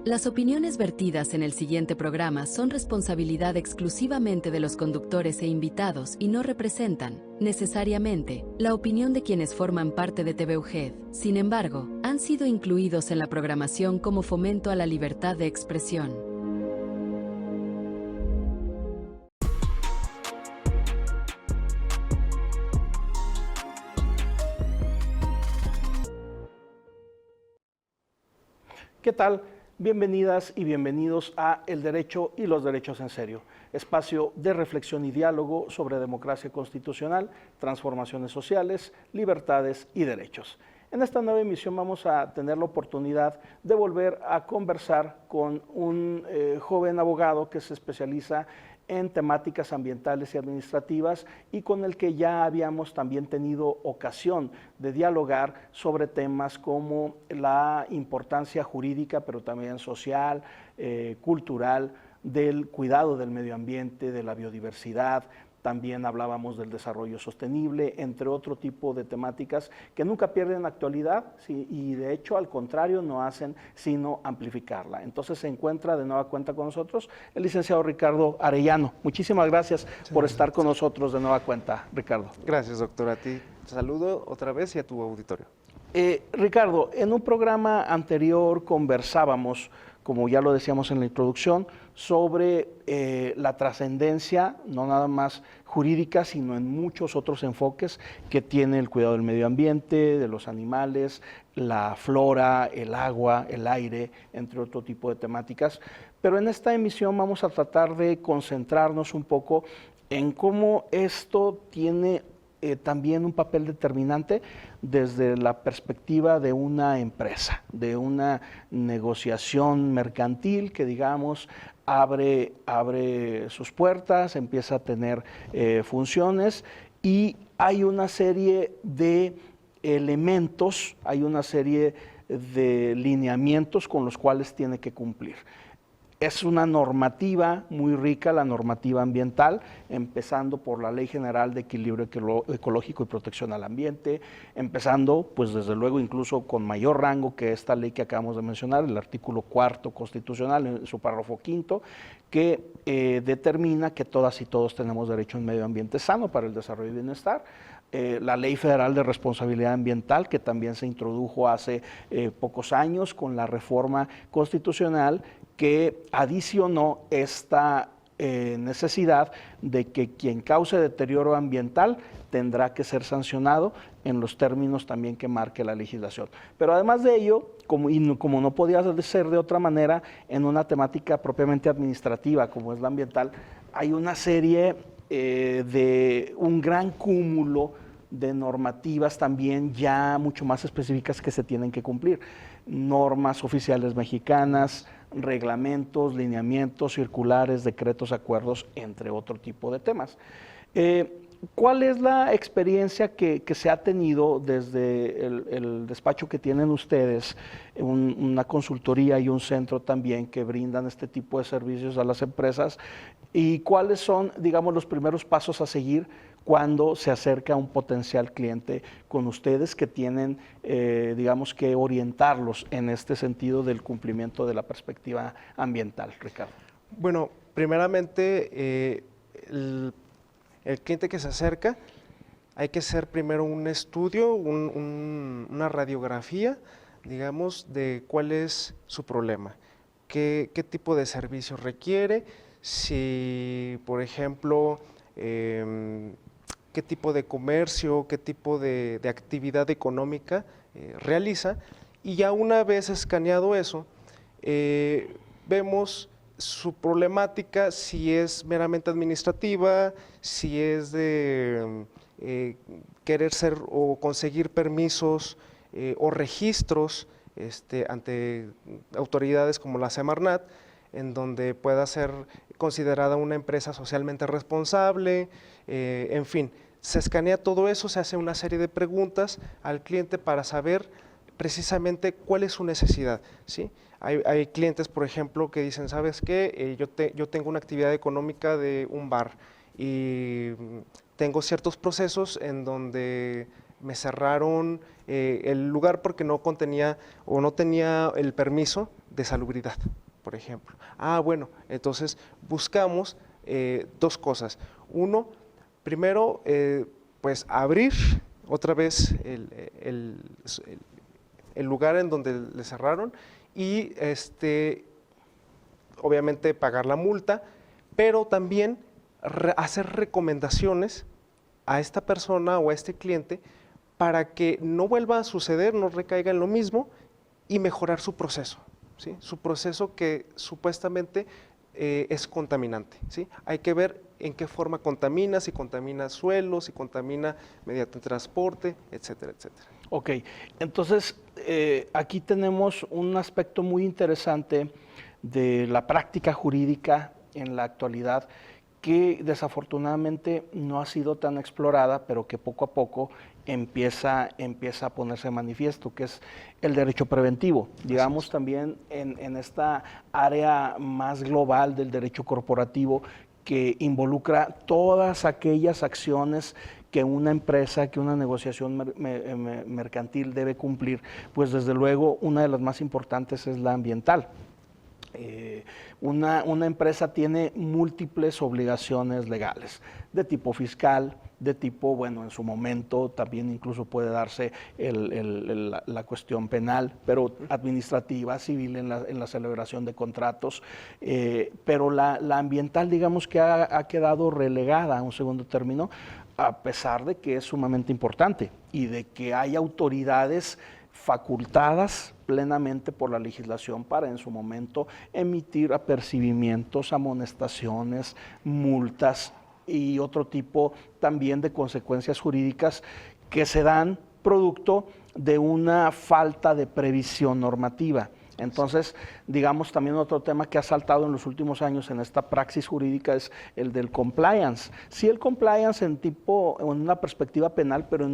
Las opiniones vertidas en el siguiente programa son responsabilidad exclusivamente de los conductores e invitados y no representan, necesariamente, la opinión de quienes forman parte de TV UGED. Sin embargo, han sido incluidos en la programación como fomento a la libertad de expresión. ¿Qué tal? Bienvenidas y bienvenidos a El Derecho y los Derechos en Serio, espacio de reflexión y diálogo sobre democracia constitucional, transformaciones sociales, libertades y derechos. En esta nueva emisión vamos a tener la oportunidad de volver a conversar con un joven abogado que se especializa en temáticas ambientales y administrativas y con el que ya habíamos también tenido ocasión de dialogar sobre temas como la importancia jurídica, pero también social, cultural, del cuidado del medio ambiente, de la biodiversidad. También hablábamos del desarrollo sostenible, entre otro tipo de temáticas que nunca pierden actualidad, ¿sí? Y de hecho, al contrario, no hacen sino amplificarla. Entonces se encuentra de nueva cuenta con nosotros el licenciado Ricardo Arellano. Muchísimas gracias por estar con nosotros de nueva cuenta, Ricardo. Gracias, doctor. A ti te saludo otra vez y a tu auditorio. Ricardo, en un programa anterior conversábamos, como ya lo decíamos en la introducción, sobre la trascendencia, no nada más jurídica, sino en muchos otros enfoques que tiene el cuidado del medio ambiente, de los animales, la flora, el agua, el aire, entre otro tipo de temáticas. Pero en esta emisión vamos a tratar de concentrarnos un poco en cómo esto tiene también un papel determinante desde la perspectiva de una empresa, de una negociación mercantil que, digamos, abre sus puertas, empieza a tener funciones y hay una serie de elementos, hay una serie de lineamientos con los cuales tiene que cumplir. Es una normativa muy rica, la normativa ambiental, empezando por la Ley General de Equilibrio Ecológico y Protección al Ambiente, empezando, pues desde luego, incluso con mayor rango que esta ley que acabamos de mencionar, el artículo 4 constitucional, en su párrafo 5º, que determina que todas y todos tenemos derecho a un medio ambiente sano para el desarrollo y bienestar. La Ley Federal de Responsabilidad Ambiental, que también se introdujo hace pocos años con la reforma constitucional, que adicionó esta necesidad de que quien cause deterioro ambiental tendrá que ser sancionado en los términos también que marque la legislación. Pero además de ello, como no podía ser de otra manera, en una temática propiamente administrativa como es la ambiental, hay una serie de un gran cúmulo de normativas también ya mucho más específicas que se tienen que cumplir. Normas oficiales mexicanas, reglamentos, lineamientos, circulares, decretos, acuerdos, entre otro tipo de temas. ¿Cuál es la experiencia que se ha tenido desde el despacho que tienen ustedes, una consultoría y un centro también que brindan este tipo de servicios a las empresas? ¿Y cuáles son, digamos, los primeros pasos a seguir cuando se acerca un potencial cliente con ustedes que tienen, digamos, que orientarlos en este sentido del cumplimiento de la perspectiva ambiental, Ricardo? Bueno, primeramente, el cliente que se acerca, hay que hacer primero un estudio, una radiografía, digamos, de cuál es su problema, qué tipo de servicio requiere, si, por ejemplo, qué tipo de comercio, qué tipo de actividad económica realiza, y ya una vez escaneado eso, vemos su problemática, si es meramente administrativa, si es de querer ser o conseguir permisos o registros ante autoridades como la Semarnat, en donde pueda ser considerada una empresa socialmente responsable, en fin, se escanea todo eso, se hace una serie de preguntas al cliente para saber precisamente cuál es su necesidad, ¿sí? Hay clientes, por ejemplo, que dicen, ¿sabes qué? Yo tengo una actividad económica de un bar y tengo ciertos procesos en donde me cerraron el lugar porque no contenía o no tenía el permiso de salubridad, por ejemplo. Bueno, entonces buscamos dos cosas. Uno, primero, pues abrir otra vez el lugar en donde le cerraron y obviamente pagar la multa, pero también hacer recomendaciones a esta persona o a este cliente para que no vuelva a suceder, no recaiga en lo mismo y mejorar su proceso, ¿sí? Su proceso que supuestamente es contaminante, ¿sí? Hay que ver en qué forma contamina, si contamina suelos, si contamina mediante transporte, etcétera, etcétera. Ok, entonces aquí tenemos un aspecto muy interesante de la práctica jurídica en la actualidad que desafortunadamente no ha sido tan explorada, pero que poco a poco empieza a ponerse de manifiesto, que es el derecho preventivo. Digamos también en esta área más global del derecho corporativo que involucra todas aquellas acciones que una empresa, que una negociación mercantil debe cumplir, pues desde luego una de las más importantes es la ambiental. Una empresa tiene múltiples obligaciones legales, de tipo fiscal, de tipo, bueno, en su momento también incluso puede darse la cuestión penal, pero administrativa, civil en la celebración de contratos, pero la ambiental digamos que ha quedado relegada a un segundo término, a pesar de que es sumamente importante y de que hay autoridades facultadas plenamente por la legislación para en su momento emitir apercibimientos, amonestaciones, multas y otro tipo también de consecuencias jurídicas que se dan producto de una falta de previsión normativa. Entonces, digamos, también otro tema que ha saltado en los últimos años en esta praxis jurídica es el del compliance. Sí, el compliance en una perspectiva penal, pero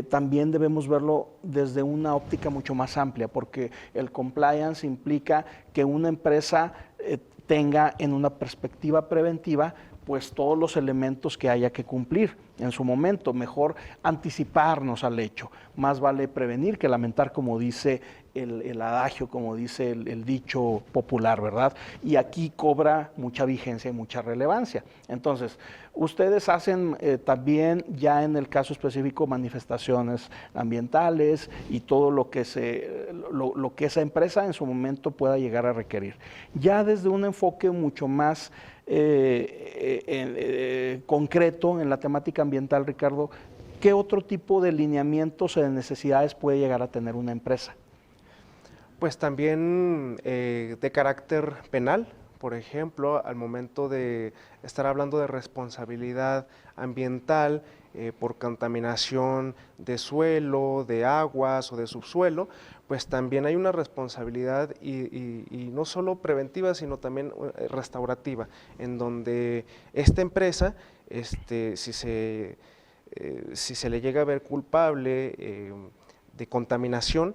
también debemos verlo desde una óptica mucho más amplia, porque el compliance implica que una empresa tenga en una perspectiva preventiva pues todos los elementos que haya que cumplir en su momento. Mejor anticiparnos al hecho, más vale prevenir que lamentar, como dice el adagio, como dice el dicho popular, ¿verdad? Y aquí cobra mucha vigencia y mucha relevancia. Entonces, ustedes hacen también ya en el caso específico manifestaciones ambientales y todo lo que esa empresa en su momento pueda llegar a requerir. Ya desde un enfoque mucho más concreto en la temática ambiental, Ricardo, ¿qué otro tipo de lineamientos o de necesidades puede llegar a tener una empresa? Pues también de carácter penal, por ejemplo, al momento de estar hablando de responsabilidad ambiental por contaminación de suelo, de aguas o de subsuelo, pues también hay una responsabilidad y no solo preventiva, sino también restaurativa, en donde esta empresa, si se le llega a ver culpable de contaminación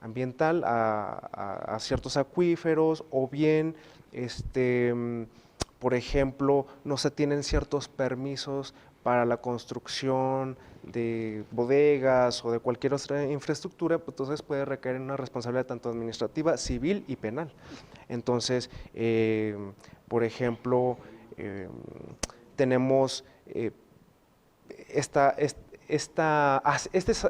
ambiental a ciertos acuíferos, o bien, por ejemplo, no se tienen ciertos permisos para la construcción de bodegas o de cualquier otra infraestructura, pues entonces puede recaer en una responsabilidad tanto administrativa, civil y penal. Entonces, por ejemplo, tenemos este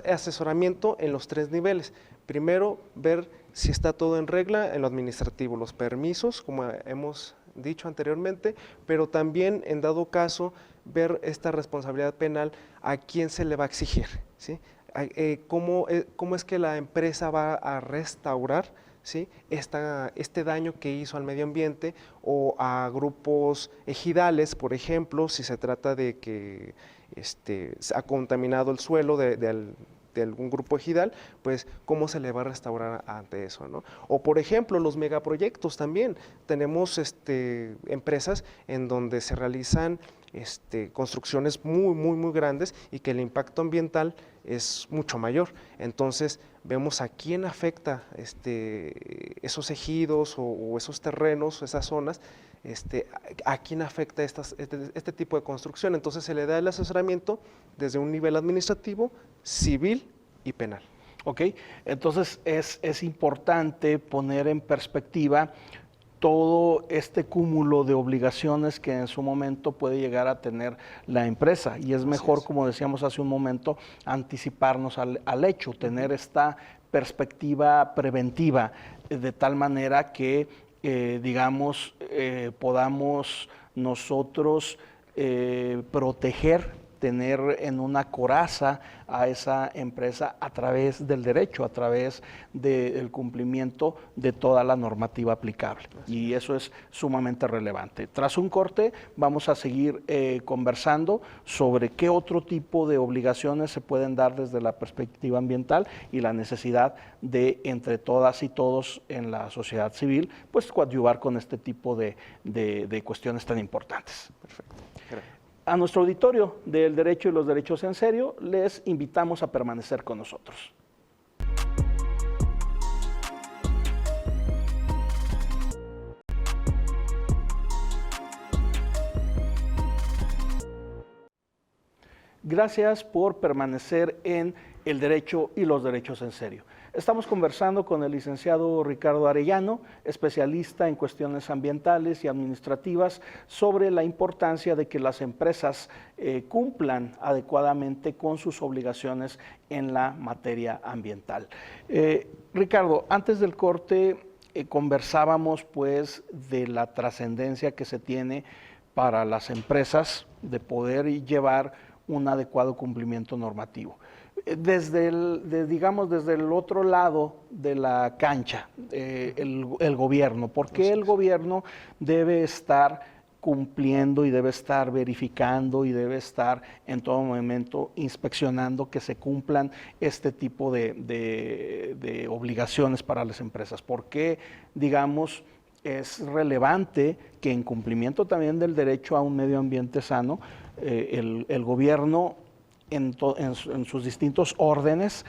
asesoramiento en los 3 niveles. Primero, ver si está todo en regla en lo administrativo, los permisos, como hemos dicho anteriormente, pero también, en dado caso, ver esta responsabilidad penal, a quién se le va a exigir, ¿sí? ¿Cómo es que la empresa va a restaurar, ¿sí?, este daño que hizo al medio ambiente, o a grupos ejidales, por ejemplo, si se trata de que ha contaminado el suelo de algún grupo ejidal, pues cómo se le va a restaurar ante eso, ¿no? O por ejemplo, los megaproyectos también. Tenemos empresas en donde se realizan construcciones muy grandes y que el impacto ambiental es mucho mayor. Entonces, vemos a quién afecta esos ejidos o esos terrenos, esas zonas, a quién afecta este tipo de construcción. Entonces, se le da el asesoramiento desde un nivel administrativo, civil y penal. ¿Ok? Entonces es importante poner en perspectiva todo este cúmulo de obligaciones que en su momento puede llegar a tener la empresa. Y es mejor, como decíamos hace un momento, anticiparnos al hecho, tener esta perspectiva preventiva, de tal manera que, digamos, podamos nosotros proteger, tener en una coraza a esa empresa a través del derecho, a través del cumplimiento de toda la normativa aplicable. Y eso es sumamente relevante. Tras un corte vamos a seguir conversando sobre qué otro tipo de obligaciones se pueden dar desde la perspectiva ambiental y la necesidad de, entre todas y todos en la sociedad civil, pues coadyuvar con este tipo de cuestiones tan importantes. Perfecto. Gracias. A nuestro auditorio del Derecho y los Derechos en Serio, les invitamos a permanecer con nosotros. Gracias por permanecer en el Derecho y los Derechos en Serio. Estamos conversando con el licenciado Ricardo Arellano, especialista en cuestiones ambientales y administrativas, sobre la importancia de que las empresas cumplan adecuadamente con sus obligaciones en la materia ambiental. Ricardo, antes del corte conversábamos pues de la trascendencia que se tiene para las empresas de poder llevar un adecuado cumplimiento normativo. Desde el otro lado de la cancha, el gobierno. ¿Por qué el gobierno debe estar cumpliendo y debe estar verificando y debe estar en todo momento inspeccionando que se cumplan este tipo de obligaciones para las empresas? ¿Por qué, digamos, es relevante que en cumplimiento también del derecho a un medio ambiente sano, el gobierno en sus distintos órdenes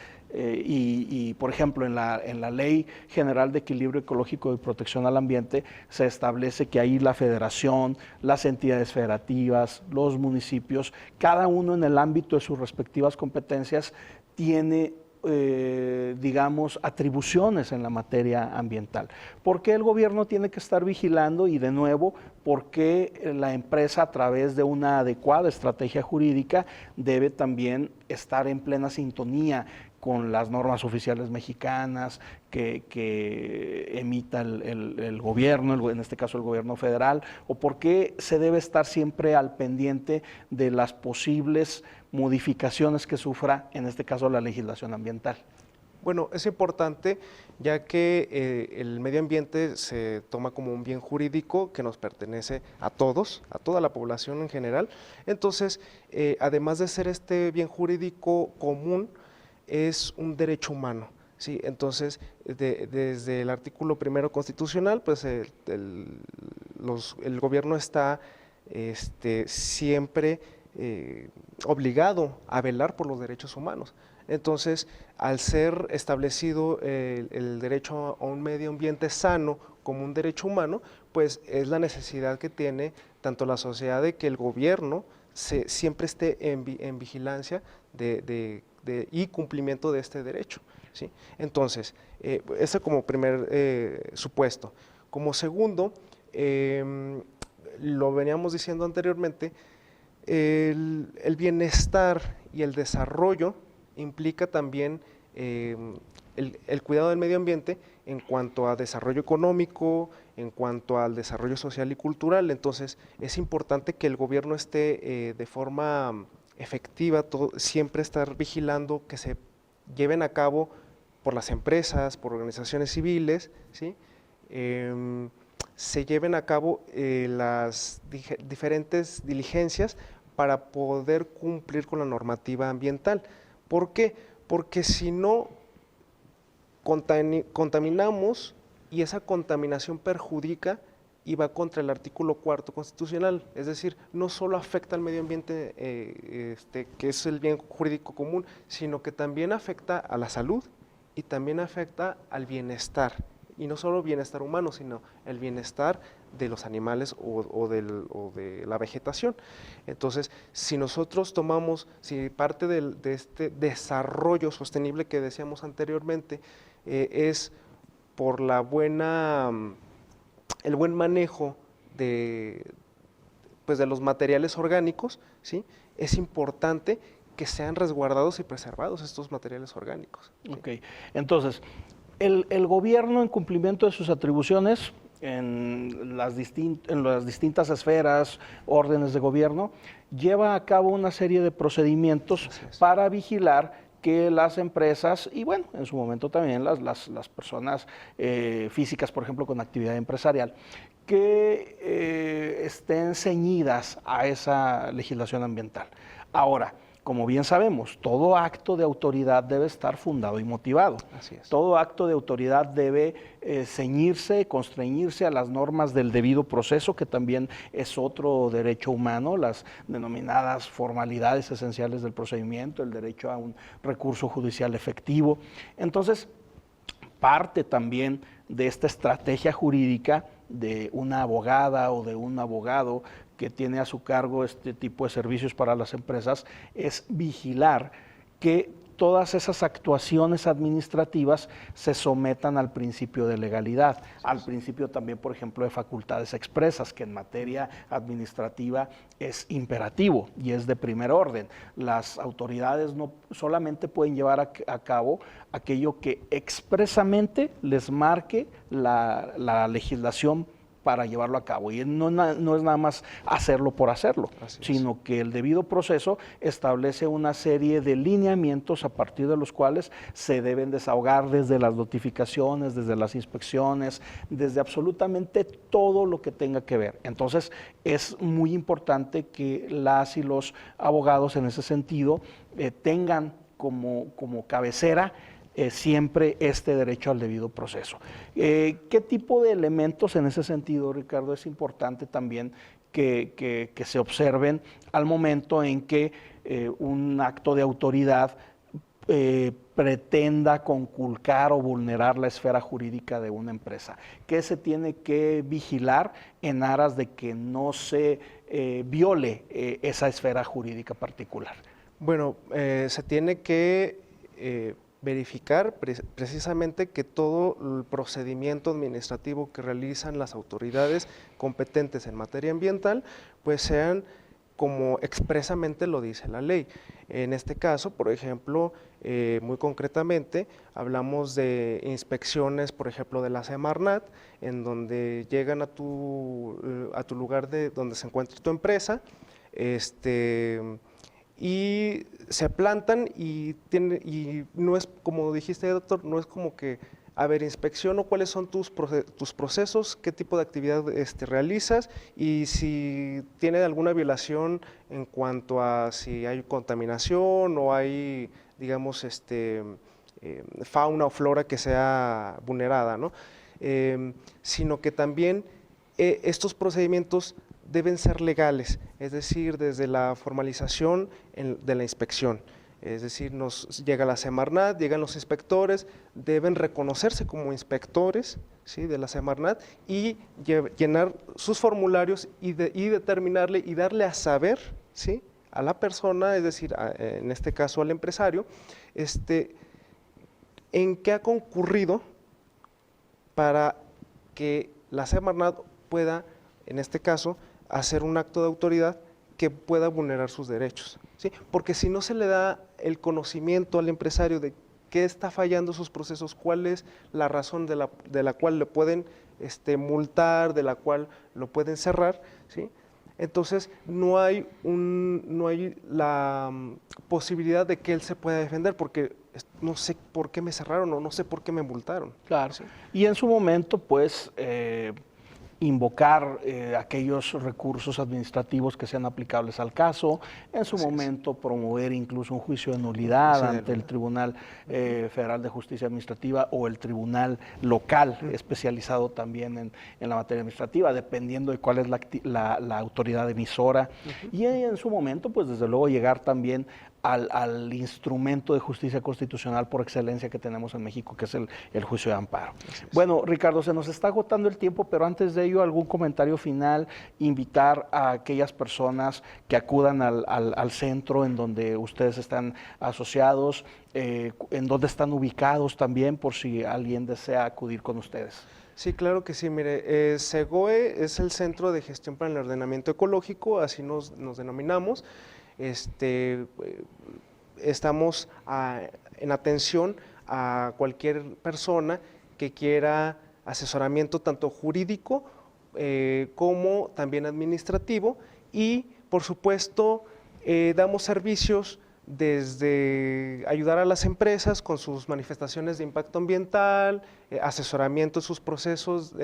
por ejemplo, en la Ley General de Equilibrio Ecológico y Protección al Ambiente se establece que ahí la federación, las entidades federativas, los municipios, cada uno en el ámbito de sus respectivas competencias tiene digamos, atribuciones en la materia ambiental. ¿Por qué el gobierno tiene que estar vigilando? Y de nuevo, ¿por qué la empresa, a través de una adecuada estrategia jurídica, debe también estar en plena sintonía con las normas oficiales mexicanas que emita el gobierno, en este caso el gobierno federal? ¿O por qué se debe estar siempre al pendiente de las posibles modificaciones que sufra, en este caso, la legislación ambiental? Bueno, es importante ya que el medio ambiente se toma como un bien jurídico que nos pertenece a todos, a toda la población en general. Entonces, además de ser este bien jurídico común, es un derecho humano. Sí, entonces, desde el artículo 1 constitucional, pues el gobierno está siempre obligado a velar por los derechos humanos. Entonces, al ser establecido el derecho a un medio ambiente sano como un derecho humano, pues es la necesidad que tiene tanto la sociedad de que el gobierno siempre esté en vigilancia y cumplimiento de este derecho, ¿sí? Entonces, ese como primer supuesto. Como segundo, lo veníamos diciendo anteriormente, el bienestar y el desarrollo implica también el cuidado del medio ambiente en cuanto a desarrollo económico, en cuanto al desarrollo social y cultural. Entonces, es importante que el gobierno esté de forma efectiva, siempre estar vigilando que se lleven a cabo por las empresas, por organizaciones civiles, ¿sí? Se lleven a cabo las diferentes diligencias para poder cumplir con la normativa ambiental. ¿Por qué? Porque si no, contaminamos y esa contaminación perjudica y va contra el artículo 4 constitucional, es decir, no solo afecta al medio ambiente, que es el bien jurídico común, sino que también afecta a la salud y también afecta al bienestar Y no solo bienestar humano, sino el bienestar de los animales o de la vegetación. Entonces, si nosotros tomamos, si parte de este desarrollo sostenible que decíamos anteriormente, es por el buen manejo pues de los materiales orgánicos, ¿sí? Es importante que sean resguardados y preservados estos materiales orgánicos. ¿Sí? Ok, entonces, el gobierno, en cumplimiento de sus atribuciones en las distintas esferas, órdenes de gobierno, lleva a cabo una serie de procedimientos para vigilar que las empresas y, bueno, en su momento también las personas físicas, por ejemplo, con actividad empresarial, que estén ceñidas a esa legislación ambiental. Ahora, como bien sabemos, todo acto de autoridad debe estar fundado y motivado. Así es. Todo acto de autoridad debe ceñirse, constreñirse a las normas del debido proceso, que también es otro derecho humano, las denominadas formalidades esenciales del procedimiento, el derecho a un recurso judicial efectivo. Entonces, parte también de esta estrategia jurídica de una abogada o de un abogado que tiene a su cargo este tipo de servicios para las empresas es vigilar que todas esas actuaciones administrativas se sometan al principio de legalidad, al principio también, por ejemplo, de facultades expresas, que en materia administrativa es imperativo y es de primer orden. Las autoridades no solamente pueden llevar a cabo aquello que expresamente les marque la legislación para llevarlo a cabo. Y no es nada más hacerlo por hacerlo, sino que el debido proceso establece una serie de lineamientos a partir de los cuales se deben desahogar desde las notificaciones, desde las inspecciones, desde absolutamente todo lo que tenga que ver. Entonces, es muy importante que las y los abogados en ese sentido tengan como cabecera siempre este derecho al debido proceso. ¿Qué tipo de elementos en ese sentido, Ricardo, es importante también que se observen al momento en que un acto de autoridad pretenda conculcar o vulnerar la esfera jurídica de una empresa? ¿Qué se tiene que vigilar en aras de que no se viole esa esfera jurídica particular? Bueno, se tiene que verificar precisamente que todo el procedimiento administrativo que realizan las autoridades competentes en materia ambiental, pues sean como expresamente lo dice la ley. En este caso, por ejemplo, muy concretamente, hablamos de inspecciones, por ejemplo, de la Semarnat, en donde llegan a tu lugar donde se encuentra tu empresa, y se plantan y no es, como dijiste, doctor, no es como que, a ver, inspecciono cuáles son tus procesos, qué tipo de actividad realizas y si tiene alguna violación en cuanto a si hay contaminación o hay, digamos, fauna o flora que sea vulnerada, ¿no? Sino que también estos procedimientos deben ser legales, es decir, desde la formalización de la inspección. Es decir, nos llega la Semarnat, llegan los inspectores, deben reconocerse como inspectores, ¿sí?, de la Semarnat y llenar sus formularios y determinarle y darle a saber, ¿sí?, a la persona, es decir, en este caso al empresario, en qué ha concurrido para que la Semarnat pueda, en este caso, hacer un acto de autoridad que pueda vulnerar sus derechos, ¿sí? Porque si no se le da el conocimiento al empresario de qué está fallando sus procesos, cuál es la razón de la cual le pueden multar, de la cual lo pueden cerrar, ¿sí? Entonces no hay la posibilidad de que él se pueda defender, porque no sé por qué me cerraron o no sé por qué me multaron. Claro, ¿sí? Y en su momento, pues, invocar aquellos recursos administrativos que sean aplicables al caso, en su momento promover incluso un juicio de nulidad ante el Tribunal Federal de Justicia Administrativa o el Tribunal Local especializado también en la materia administrativa, dependiendo de cuál es la autoridad emisora, y en su momento, pues desde luego llegar también al instrumento de justicia constitucional por excelencia que tenemos en México, que es el juicio de amparo. Bueno, Ricardo, se nos está agotando el tiempo, pero antes de ello, algún comentario final, invitar a aquellas personas que acudan al centro en donde ustedes están asociados, en donde están ubicados también, por si alguien desea acudir con ustedes. Sí, claro que sí. Mire, CEGOE es el Centro de Gestión para el Ordenamiento Ecológico, así nos denominamos. Estamos en atención a cualquier persona que quiera asesoramiento tanto jurídico como también administrativo, y por supuesto damos servicios desde ayudar a las empresas con sus manifestaciones de impacto ambiental, asesoramiento en sus procesos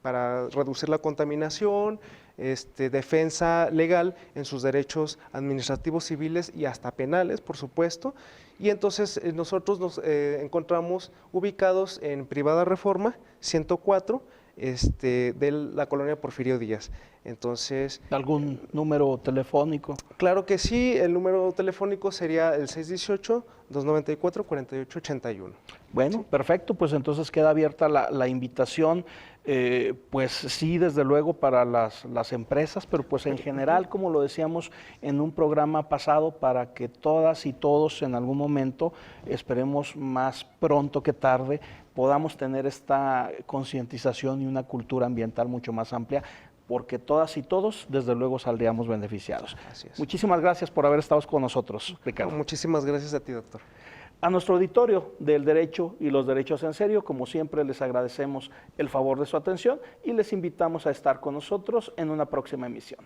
para reducir la contaminación, defensa legal en sus derechos administrativos, civiles y hasta penales, por supuesto. Y entonces nosotros nos encontramos ubicados en Privada Reforma 104, de la colonia Porfirio Díaz. Entonces, ¿algún número telefónico? Claro que sí, el número telefónico sería el 618-294-4881. Bueno, sí. Perfecto, pues entonces queda abierta la invitación, pues sí, desde luego para las empresas, pero pues en general, como lo decíamos en un programa pasado, para que todas y todos en algún momento, esperemos más pronto que tarde, podamos tener esta concientización y una cultura ambiental mucho más amplia, porque todas y todos, desde luego, saldríamos beneficiados. Así es. Muchísimas gracias por haber estado con nosotros, Ricardo. Muchísimas gracias a ti, doctor. A nuestro auditorio del Derecho y los Derechos en Serio, como siempre, les agradecemos el favor de su atención y les invitamos a estar con nosotros en una próxima emisión.